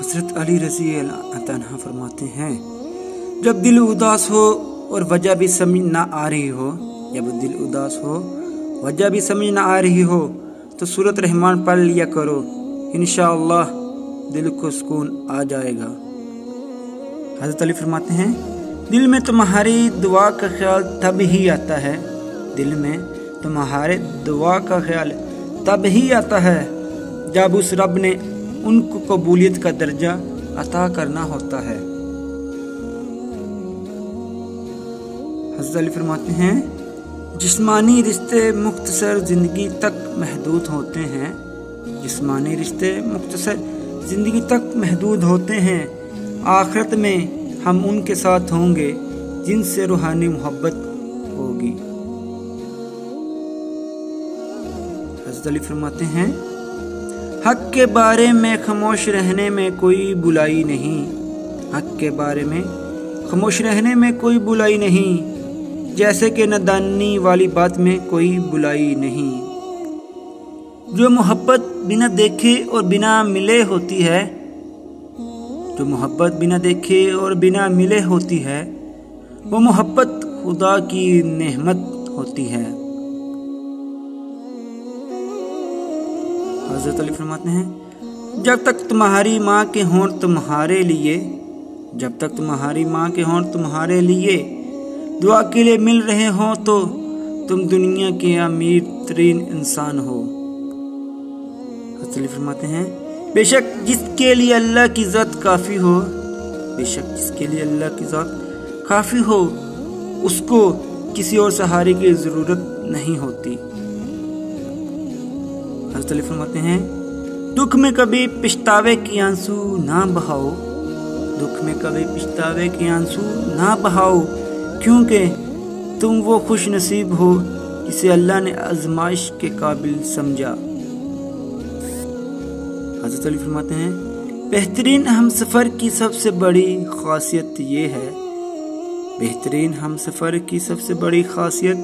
हज़रत अली रज़ी अल्लाह तआला फरमाते हैं, जब दिल उदास हो और वजह भी समझ ना आ रही हो, जब दिल उदास हो वजह भी समझ ना आ रही हो तो सूरत रहमान पढ़ लिया करो, इंशाअल्लाह दिल को सुकून आ जाएगा। हज़रत अली फरमाते हैं, दिल में तुम्हारी दुआ का ख्याल तब ही आता है, दिल में तुम्हारे दुआ का ख्याल तब ही आता है जब उस रब ने उनको कबूलियत का दर्जा अता करना होता है। हज़रत अली फरमाते हैं, जिस्मानी रिश्ते मुख्तसर ज़िंदगी तक महदूद होते हैं, जिस्मानी रिश्ते मुख्तसर ज़िंदगी तक महदूद होते हैं, आखिरत में हम उनके साथ होंगे जिनसे रूहानी मोहब्बत होगी। हज़रत अली फरमाते हैं, हक के बारे में खामोश रहने में कोई बुराई नहीं, हक के बारे में खामोश रहने में कोई बुराई नहीं, जैसे कि नादानी वाली बात में कोई बुराई नहीं। जो मोहब्बत बिना देखे और बिना मिले होती है, जो मोहब्बत बिना देखे और बिना मिले होती है, वो मोहब्बत खुदा की नेमत होती है। हज़रत अली फरमाते हैं, जब तक तुम्हारी माँ के होंठ तुम्हारे लिए, जब तक तुम्हारी माँ के होंठ तुम्हारे लिए दुआ के लिए मिल रहे हो तो तुम दुनिया के अमीर तरीन इंसान हो। हज़रत अली फरमाते हैं, बेशक जिसके लिए अल्लाह की ज़ात काफ़ी हो, बेशक जिसके लिए अल्लाह की ज़ात काफ़ी हो, उसको किसी और सहारे की ज़रूरत नहीं होती। हज़रत अली फरमाते हैं, दुख में कभी पछतावे की आंसू ना बहाओ, दुख में कभी पछतावे की आंसू ना बहाओ, क्योंकि तुम वो खुश नसीब हो जिसे अल्लाह ने आजमाइश के काबिल समझा। हज़रत अली फरमाते हैं, बेहतरीन हमसफ़र की सबसे बड़ी खासियत ये है, बेहतरीन हमसफ़र की सबसे बड़ी खासियत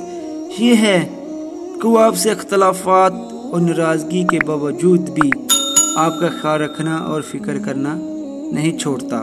ये है कि वो आपसे इख्तलाफात और नाराज़गी के बावजूद भी आपका ख्याल रखना और फिक्र करना नहीं छोड़ता।